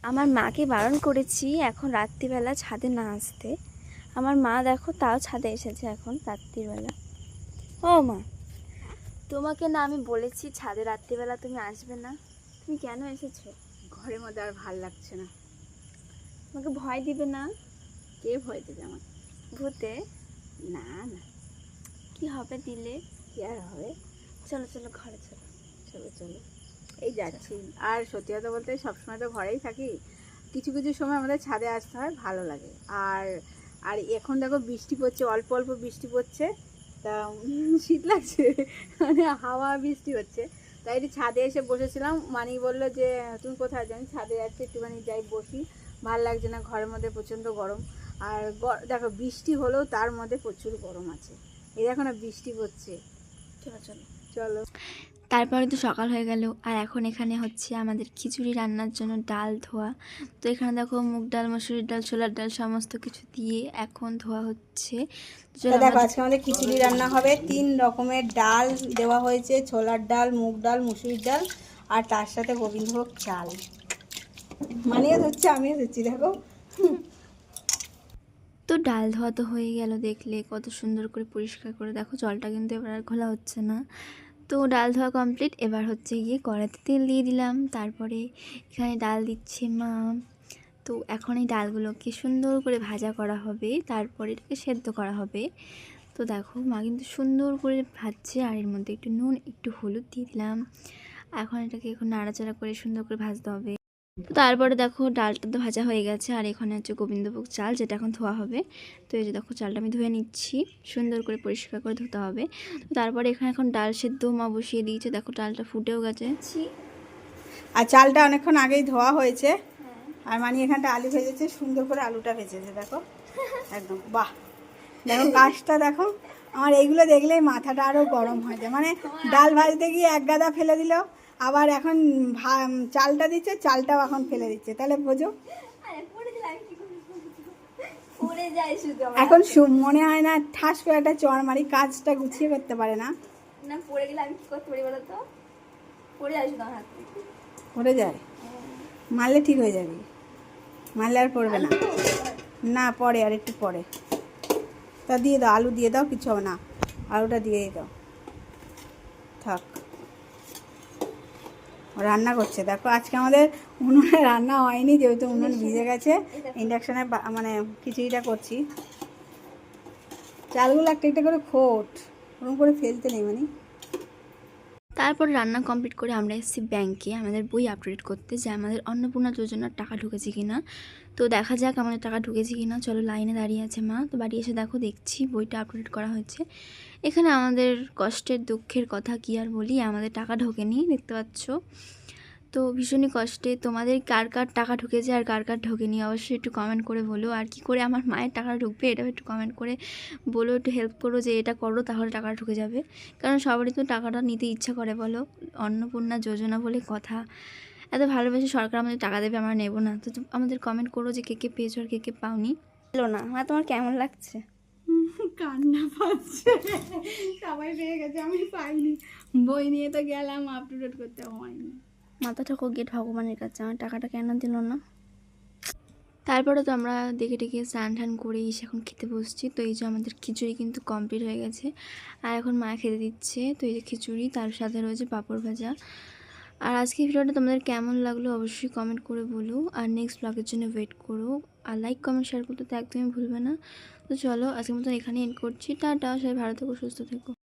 আমার মাকে বারণ করেছি এখন রাত্রিবেলা ছাদে না আসতে। আমার মা দেখো তাও ছাদে এসেছে এখন রাত্রিবেলা। ও মা, তোমাকে না আমি বলেছি ছাদে রাত্রিবেলা তুমি আসবে না, তুমি কেন এসেছো? ঘরের মধ্যে আর ভাল লাগছে না। তোমাকে ভয় দিবে না? কে ভয় দেবে আমাকে? ভূতে? না না, কি হবে দিলে? কি আর হবে। চলো চলো ঘরে চলো। চলো চলো, এই যাচ্ছি। আর সত্যি কথা বলতে সবসময় তো ঘরেই থাকি, কিছু কিছু সময় আমাদের ছাদে আসতে হয়, ভালো লাগে। আর আর এখন দেখো বৃষ্টি পড়ছে, অল্প অল্প বৃষ্টি পড়ছে, তা শীত লাগছে, মানে হাওয়া বৃষ্টি হচ্ছে, তাই একটু ছাদে এসে বসেছিলাম। মানি বললো যে তুমি কোথায় যাও? আমি ছাদে যাচ্ছি, একটুখানি যাই বসি, ভাল লাগছে না, ঘরের মধ্যে প্রচণ্ড গরম। আর দেখো বৃষ্টি হলেও তার মধ্যে প্রচুর গরম আছে। এই দেখো না বৃষ্টি পড়ছে। চলো চলো চলো। তারপরে তো সকাল হয়ে গেল আর এখন এখানে হচ্ছে আমাদের খিচুড়ি রান্নার জন্য ডাল ধোয়া। তো এখানে দেখো মুগ ডাল, মসুরির ডাল, ছোলার ডাল সমস্ত কিছু দিয়ে এখন ধোয়া হচ্ছে। দেখো আজকে আমাদের খিচুড়ি রান্না হবে, 3 রকমের ডাল দেওয়া হয়েছে, ছোলার ডাল, মুগ ডাল, মুসুরির ডাল, আর তার সাথে গোবিন্দভোগ চাল। মানিয়ে ধরছে, আমিও ধরছি দেখো। তো ডাল ধোয়া তো হয়ে গেল, দেখলে কত সুন্দর করে পরিষ্কার করে। দেখো জলটা কিন্তু এবার আর খোলা হচ্ছে না। তো ডাল ধোয়া কমপ্লিট, এবার হচ্ছে গিয়ে কড়াইতে তেল দিয়ে দিলাম, তারপরে এখানে ডাল দিচ্ছে মা। তো এখন এই ডালগুলোকে সুন্দর করে ভাজা করা হবে, তারপরে এটাকে সেদ্ধ করা হবে। তো দেখো মা কিন্তু সুন্দর করে ভাজছে, আর এর মধ্যে একটু নুন একটু হলুদ দিয়ে দিলাম। এখন এটাকে এখন নাড়াচাড়া করে সুন্দর করে ভাজতে হবে। তো তারপরে দেখো ডালটা তো ভাজা হয়ে গেছে, আর এখানে হচ্ছে গোবিন্দভোগ চাল, যেটা এখন ধোয়া হবে। তো এই যে দেখো চালটা আমি ধুয়ে নিচ্ছি, সুন্দর করে পরিষ্কার করে ধুতে হবে। তো তারপরে এখানে এখন ডাল সেদ্ধ মা বসিয়ে দিয়েছে, দেখো ডালটা ফুটেও গেছে। আর চালটা অনেকক্ষণ আগেই ধোয়া হয়েছে। আর মানে এখানটা আলু ভেজেছে, সুন্দর করে আলুটা ভেজেছে দেখো, একদম বাহ। দেখো কাজটা দেখো, আমার এইগুলো দেখলেই মাথাটা আরও গরম হয়ে যায়। মানে ডাল ভাজতে গিয়ে এক গাদা ফেলে দিল, আবার এখন চালটা দিচ্ছে, চালটাও এখন ফেলে দিচ্ছে, তাহলে বোঝো। এখন মনে হয় না ঠাস করে একটা চড় মারি, কাজটা গুছিয়ে করতে পারে না। না পড়ে গেলে আমি কি করতে পারি বলো তো? পড়ে যাই শুধু আমার হাত থেকে। পড়ে যায়, মারলে ঠিক হয়ে যাবে, মারলে আর পড়বে না। না পরে, আর একটু পরে। তা দিয়ে দাও, আলু দিয়ে দাও, কিছু হবে না, আলুটা দিয়ে দাও, থাক। রান্না করছে দেখো, আজকে আমাদের উনুনে রান্না হয়নি, যেহেতু উনুন ভিজে গেছে। ইন্ডাকশানে মানে খিচুড়িটা করছি। চালগুলো একটা একটা করে খোট, ওরকম করে ফেলতে নেই মানে। তারপর রান্না কমপ্লিট করে আমরা এসেছি ব্যাংকে আমাদের বই আপডেট করতে, যে আমাদের অন্নপূর্ণা যোজনার টাকা ঢুকেছে কিনা। তো দেখা যাক আমাদের টাকা ঢুকেছে কিনা। চলো, লাইনে দাঁড়িয়ে আছে মা। তো বাড়ি এসে দেখো দেখছি বইটা আপডেট করা হয়েছে। এখানে আমাদের কষ্টের দুঃখের কথা কি আর বলি, আমাদের টাকা ঢোকেনি, দেখতে পাচ্ছ। তো ভীষণই কষ্টে। তোমাদের কার কার টাকা ঢুকেছে আর কার কার ঢোকেনি অবশ্যই একটু কমেন্ট করে বলো। আর কি করে আমার মায়ের টাকা ঢুকবে এটাও একটু কমেন্ট করে বলো, একটু হেল্প করো যে এটা করো, তাহলে টাকা ঢুকে যাবে। কারণ সবারই তো টাকাটা নিতে ইচ্ছা করে বলো, অন্নপূর্ণা যোজনা বলে কথা। এত ভালোবেসে সরকার আমাদের টাকা দেবে, আমরা নেব না? তো আমাদের কমেন্ট করো যে কে কে পেয়েছো আর কে কে পাওনি। হলো না মা, তোমার কেমন লাগছে? কান্না পাচ্ছে, সবাই পেয়ে গেছে, আমি পাইনি। বই নিয়ে তো গেলাম, আপডেট করতে হয়নি। মাথা ঠাকুর গিয়ে ভগবানের কাছে, আমার টাকাটা কেন দিল না? তারপরে তো আমরা দেখে টেকে স্নান টান করে এসে এখন খেতে বসছি। তো এই যে আমাদের খিচুড়ি কিন্তু কমপ্লিট হয়ে গেছে, আর এখন মা খেতে দিচ্ছে। তো এই যে খিচুড়ি, তার সাথে রয়েছে পাঁপড় ভাজা। আর আজকে ভিডিওটা তোমাদের কেমন লাগলো অবশ্যই কমেন্ট করে বলো, আর নেক্সট ব্লগের জন্য ওয়েট করো। আর লাইক কমেন্ট শেয়ার করতে তো একদমই ভুলবে না। তো চলো আজকের মতন এখানে এন্ড করছি, টাটা, সবাই ভালো থেকো, সুস্থ থেকো।